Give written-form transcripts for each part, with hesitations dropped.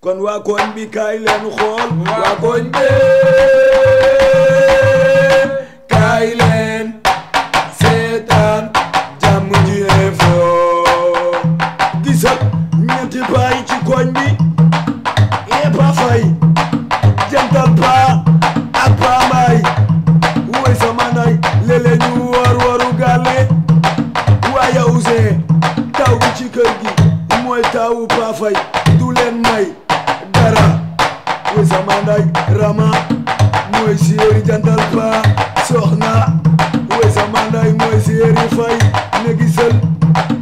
kon waa koñ bi kaay leen xool waa koñ bi kaay leen seetaan Jàmm Ji Info gisal ñetti baay ci koñ bi Pa Faye Jantal Pa ak Pa Mbaay woy sama nay léeg-léeg ñu waru gàlle waaye Ouzin taw bi ci kër gi mooy tawu Pa Faye du leen may dara woy sama nay Rama mooy séeri Jantal Pa soxna woy sama nay mooy séeri Faye ne gisal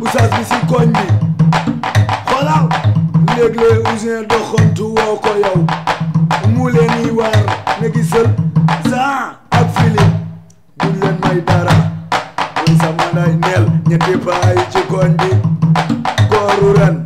oustaz bi si koñ bi xoolal léeg-léeg Ouzin doxantu woo ko yow mu leen yi waar ne gisal Jean ak Philippe duñ leen may dara woy sama nay neel ñetti paay ci koñ bi kooru ren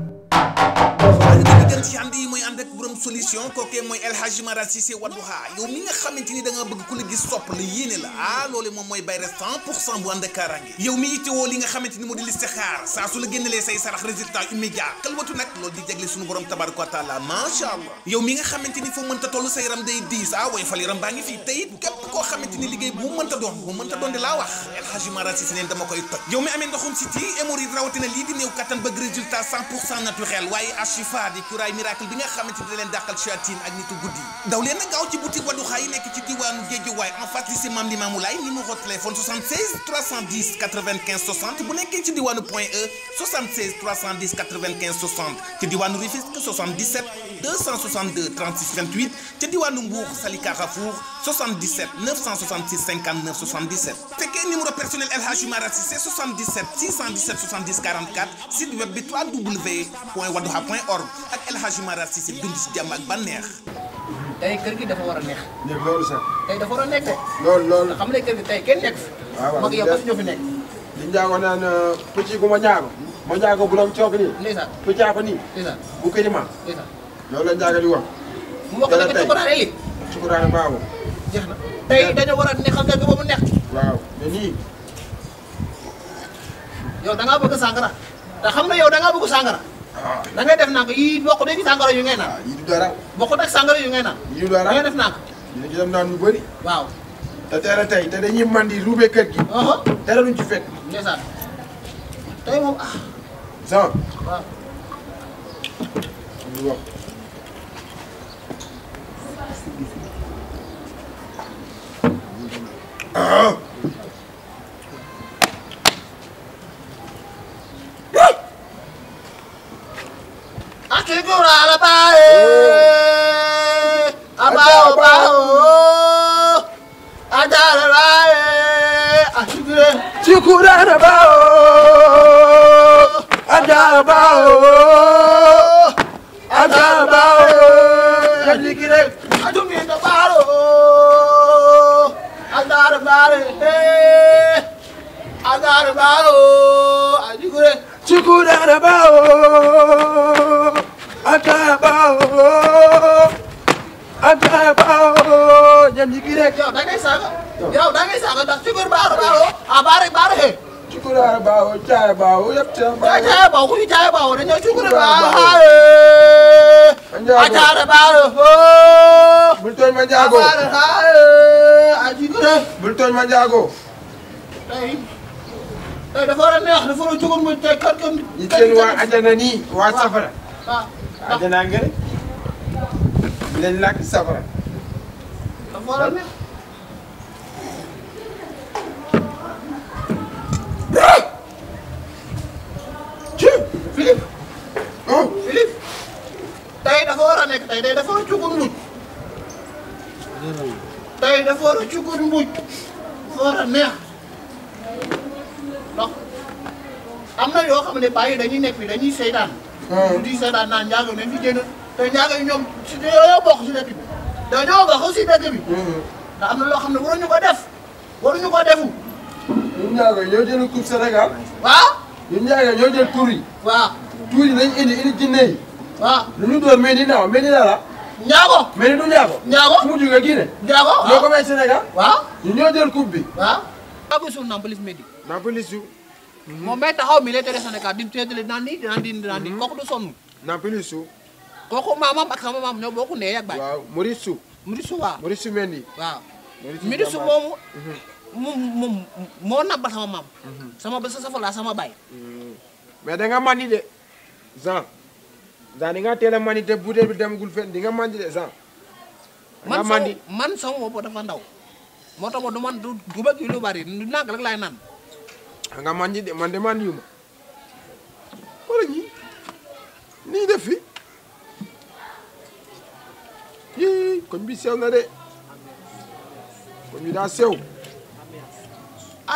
solution kookee mooy El Hadji Mara Cissé Wadduha yow mi nga xamante ni da nga bëgg ku la gis sopp la yéene la loolu moom mooy bayre 100% bu ànd ak kaaraange yow mi itteewoo li nga xamante ni moo di listixaar saa su la génnelee say sarax résultat immédiat kalwatu nag loolu di jagle suñu borom tabaraka wa taala macha allah yow mi nga xamante ni foo mënta toll sa yaram day diis way fal yaram baa ngi fii tey it képp koo xamante ni liggéey bu mënta doon de laa wax El Hadji Mara Cissé neen dama koy toj yow mi amee ndoxum siti hémorroïde rawatina lii di néew kattan bëgg résultat 100% naturel waaye Ashifa di curaay miracle bi nga xamante ni dàqal shayatin ak nitu guddi daw leen na gaaw ci boutique Wadduha yi nekk ci diwaanu Guédiawaye en face lycée Mame Limamou Laye numéro téléphone 76 310 95 60 bu nekkee ci diwaanu Point E 76 310 95 60 ci diwaanu Rufisque 77 262 36 28 ci diwaanu Mbour Sali Carrefour 77 966 59 77 fekkee numéro personnel El Hadji Mara Cissé 77 617 70 44 site web bi www.wadduha.org ak El Hadji Mara Cissé dund si jàmm ak bànneex. tey kër gi dafa war a neex. nekk loolu sax. tey dafa war a nekk de. loolu. nga xam ne kër gi tey kenn nekk fi. waaw mag yow ñoo fi nekk. li njaago naan pëcc gu ma njaago bu doon coog nii. ndeysaan pëccaa ko nii. ndeysaan bu këri ma. ndeysaan loolu la njaago di wax. mu wax dëgg cukuraane li. cukuraane baabu. jeex na tey dañoo war a neexal kër gi ba mu neex. waaw mais nii. yow da ngaa bëgg sàngara. te xam nga yow da ngaa bëgg sàngara. da ngay def naan yii bokk nañu sàngara yu ngay naan. yii du dara. bokkut ak sàngara yu ngay naan. yii du dara da ngay def naan. dina ci dem naan lu bëri. waaw. te teel a tey te dañuy mandi ruubee kër gi. dara duñ ci fekk. ndeysaan tey moom Jean. waaw. ñu wax. Chukuraane baaye abaawo baawo ajaara baaye Chukuraane baawo ajaara baawo ajigire ajumita baaro ajaara baare ajaara baaro ajigire Chukuraane baawo Ataba ñandi gi rek yow da ngay saaga ndax cukur baaro baare he cukuraare baawo caaya baawo yëpp caaya baawo ku ñu caaya baawo dañoo cukur baaro ajaare baaro bul tooñ ma njaago bul tooñ ma njaago tey dafa war a neex dafa war a cukur mu tey kër kër ñi seen waa ajana nii waa safara ajana ngeen leen lakk safara dafa war a neex Philippe tey dafa war a nekk tey dafa war a cukur mbuj tey dafa war a cukur mbuj dafa war a neex ndax am na yoo xam ne bàyyi dañuy nekk fi dañuy seetaan di seetaan naan njaago nañ fi génn te njaago yi ñoom si dañoo bokk si dëkk bi dañoo bokk si dëkk bi te am na loo xam ne waruñu ko def waruñu ko defu ñun njaago yi ñoo jël coupe Sénégal waaw ñun njaago yi ñoo jël tur yi waaw tur yi nañ indi jinne yi waaw lu ñu door mel ni naaw mel ni la njaago mel ni du njaago njaago mu jóge Guinée njaago ñoo ko may Sénégal waaw ñun ñoo jël coupe bi waaw agu suuf Nampalys Mendy Nampalys Mendy moom may taxaw mi lay tere Sénégal di seetale naan nii dinaan di kooku du sonn Nampalys Mendy kooku maamam ak sama maam ñoo bokk ndey ak baay. waaw Maurice waaw. Maurice Mendy. waaw. Maurice Maurice moomu. moo nabbal sama maam. sama ba sa safala sama baay. mais da nga mandi de Jean di nga teel a mandi te butéel bi demagul fenn di nga mandi de Jean. man sama bopp dafa ndaw. moo tax du man du bëgg lu bari du nag rek laay naan. nga mandi de man de mandi yu ma wala ñii nii def fi yii koñ bi sew na de koñ bi daa sew.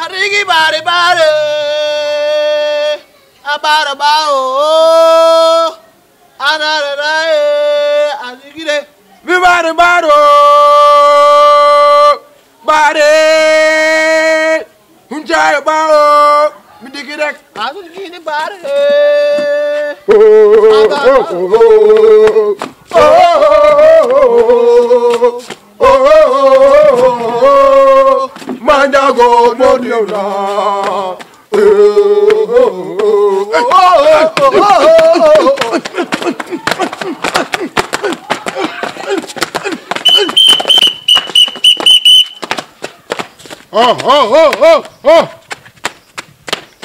arigi bare abara bao anara arigi de bi bare hunjaayo bao mi digi rek arigi de bare Manjago modiona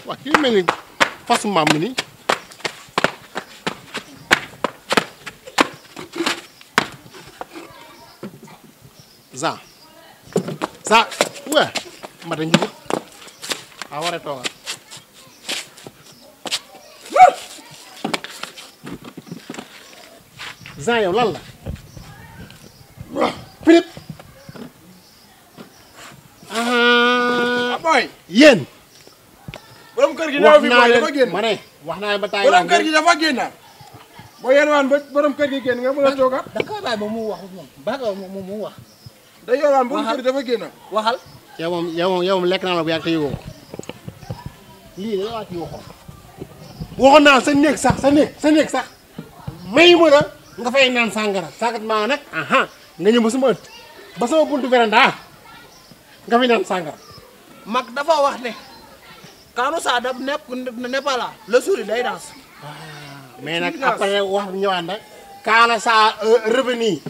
waa kii mel ni fasu maam mi nii Jean waa ma dañ jugul a war a toogal Jean yow lan la Philippe boy yéen borom kër gi naaw fi boy dafa génn ma ne wax naa ba taay borom kër gi dafa génn boo yéen waan ba borom kër gi génn nga mën a toogaat da koy bàyyi ba mu wax moom ba mu wax day yoraan borom kër gi dafa génn waxal yow moom lekk naa la bu yàgg te yëgoo ko lii da waa ci waxoon naa sa néeg sax may ma la nga fay naan sàngara sàngat maa nag nga ñëw ba sama ëtt ba sama buntu véranda nga fi naan sàngara mag dafa wax ne kaanu saa da ne pas là le sourire day danse mais nag après wax ñëwaat nag kaana saa revenu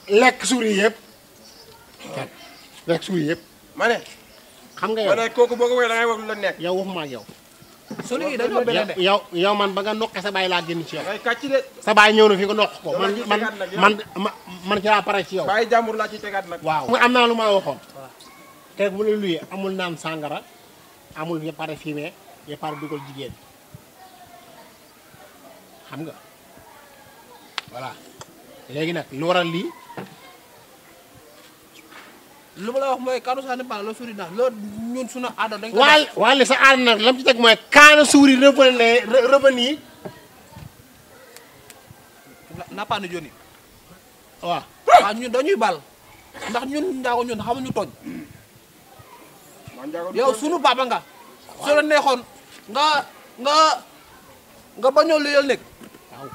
lekk suuri yëpp lekk suuri yëpp ma ne xam nga ma ne kooku boo ko waxee da ngay wax lu la nekk yow waxuma ak yow solu yi dañoo benn de yow man ba nga noqe sa baay laa génn ci yow ngay kàcc de sa baay ñëw na fi nga noq ko man ci laa pare ci yow bàyyi jàmbur laa ci tegaat nag waaw am naa lu ma waxoon te bu la luyee amul naan sàngara amul ya pare fumier ya pare dugal jigéen xam nga voilà léegi nag lu waral lii lu ma la wax mooy kaanu saa ne pas le sourire danse loolu ñun sunu aada dañ ko waale sa aada nag lam ci teg mooy kaana suuri revenu nappaanu joni waaw waaw ñun dañuy bal ndax ñun njaago ñun xamuñu tooñ yow sunu papa nga su la neexoon nga bañoo lu yël nekk waaw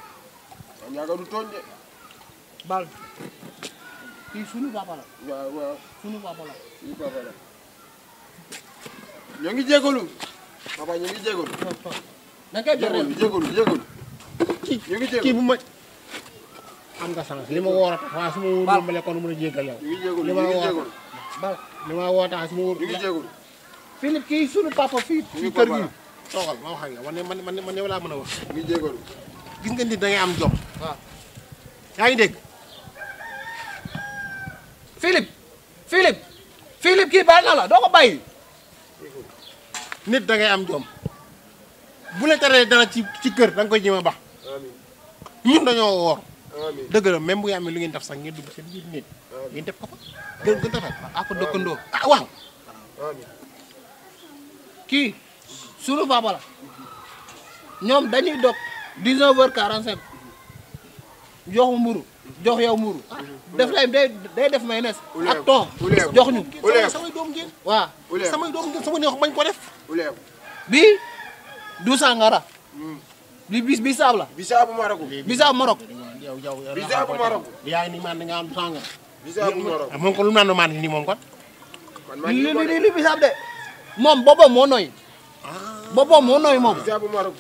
njaago du tooñ de bal kii sunu papa la waaw sunu papa la ñoo ngi jégalu papa ñu ngi jégalu da ngay jégalu kii bu ma am nga sens li ma woor a tax waaye su ma wóor ma lekkoon mën a jégal yow ñu ngi li ma woor jégalu li ma woo tax su ma wóor ñu ngi jégalu Philippe kii sunu papa fii ñu ngi kër gi papa toogal ma wax ak yow man yow laa mën a wax ñu ngi jégalu gis nga nit da ngay am jom waaw yaa ngi dégg Philippe kii baal na la doo ko bàyyi nit da ngay am jom bu la teree dara ci kër da nga koy jéem a bax ñun dañoo woor dëgg la même bu ngeen amee lu ngeen def sax ngeen dugg seen biir nit ngeen def ko fa gën rafet ak dëkkandoo waaw kii sunu papa la ñoom dañuy dog 19h45 jox mburu jox yow mburu def lay day def mayonnaise ak thon jox ñu samay doom ngeen waaw samay doom ngeen sama neex bañ ko def bii du sangara li bisaab la bisaabu Maroc bisaab Maroc yow bisaabu Maroc yaa ngi ni man da nga am sàngara bisaabu Maroc moom ko lu mu naan man nii moom kon li bisaab de moom boppam moo nooy boppam moo nooy moom bisaabu Maroc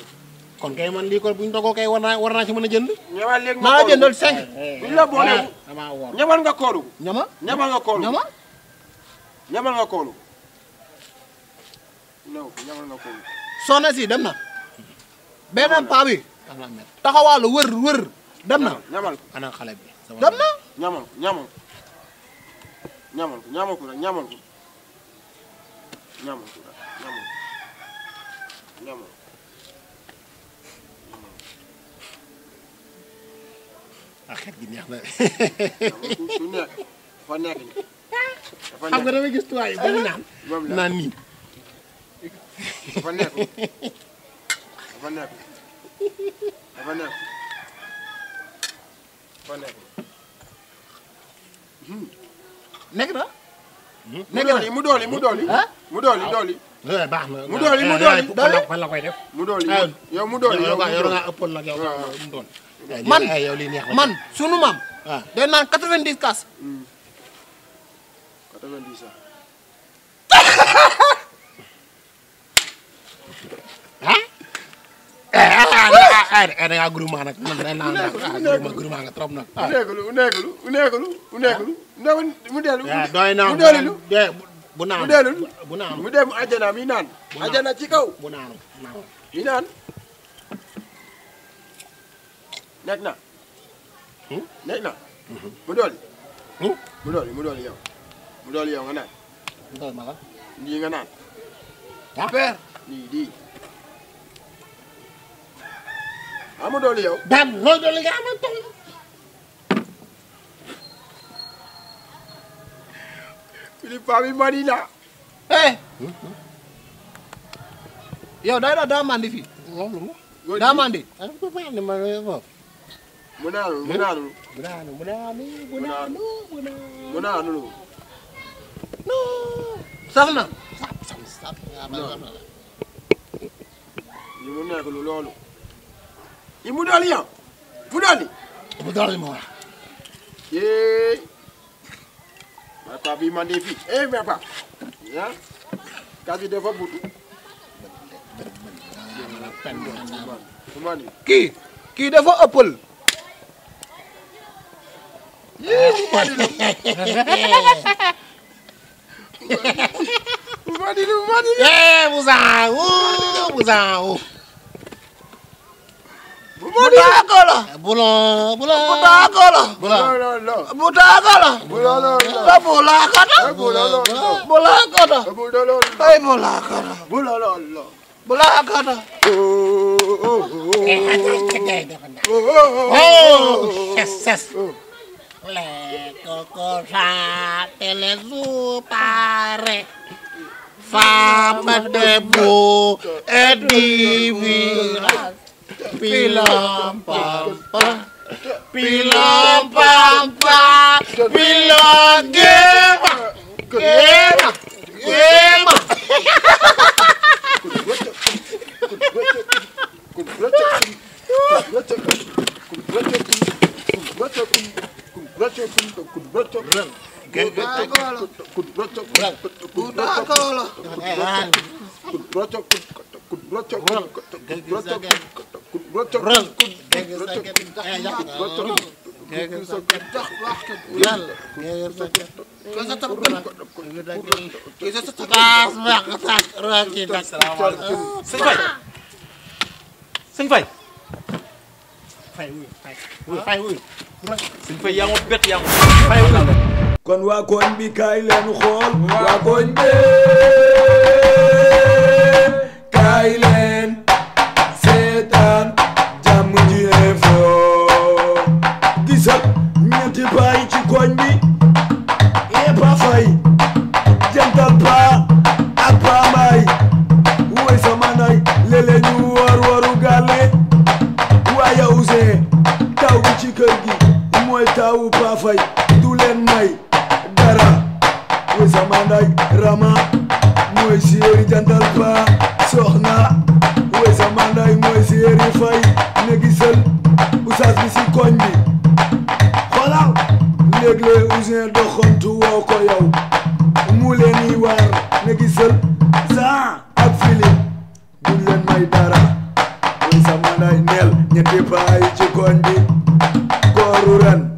kon kay man lii ko buñ dogoo kay war naa ci mën a jënd. ñamal léegi maa la jëndal 5. buñ la boole damaa woor. ñamal nga koolu. ñama ñamal nga koolu. ñama. ñamal nga koolu. non ñamal nga koolu. soxna si dem na. beneen paa bi. daf la met taxawaalu wër dem na. ñamal ko ana xale bi. dem na. ñamal ko ñamal ko. ñamal ko ñamal ko rek ñamal ko. ñamal ko rek ñamal ko. ñamal ko. ah xet gi neex na. su nekk dafa nekk ni dafa xam nga nekk damay gis tuwaay yi ba ñu naan. moom la naan nii. dafa nekk dafa nekk dafa nekk dafa nekk. nekk na. mu dooli mu dooli. ah mu dooli dooli. baax na. mu dooli mu dooli. fan la koy def. mu dooli yow mu dooli yow yow nga ëppal nag yow mu doon. man yow lii neex na. man sunu maam. ah day naan 90 kaas. 90 ans. da ngaa groupement nag man day naan groupement nga trop nag. mu dellu. doy na mu dellu. bu naanu mu dellu. bu naanu mu dem àjjana mi naan. àjjana ci kaw. bu naanu mi naan. nekk na. nekk na. mu dooli. mu dooli mu dooli yow. mu dooli yow nga naan. doy ma la. lii nga naan. ah père. lii ah mu dooli yow. daan looy doon li nga xamante ne. Philippe bi Madina. yow day la daa mandi fii. loolu mu. daa mandi. ah bu baax ni ma foofu. mu naanu mu naanu. bu naanu bu naanu bu naanu bu naanu. mu naanu. sax na. li mu nekk lu loolu. li mu dooli yow. mu dooli. bu doole ma wax. yee. mais paa bi man de fii. mais paa. ah. kasi dafa butu. kii dafa ëppal. Butakala. Bulan. Butakala. Butakala. Bulakata. Bulakata. Ay bulakata. Bulakata. Yes. Le cosa te le supare. Fama debu edivira. Pilam pampa. Pilam pampa. Pilam gema. Gema. Sëñ Faye. Fay Sëñ Faye yaa ngi bett yaa ngi kon waa koñ bi kaay leen xool waa koñ bi kaay leen seetaan Jàmm Ji Info gisal ñetti baay ci koñ bi Pa Fay Jantal Pa ak Pa Mbaay woy sama nay lele ñu waru gàlle waaye Ouzin taw bi ci kër gi mooy tawu Pa Fay du leen may dara woy sama nday Rama mooy séeri Jantal Pa soxna woy sama nday mooy séeri Fay ne gisal usaas bi si koñ bi xoolal léeg-léeg Ouzin doxantu woo ko yow mu leen yi waar ne gisal Zaa ak Philippe duñ leen may dara woy sama ren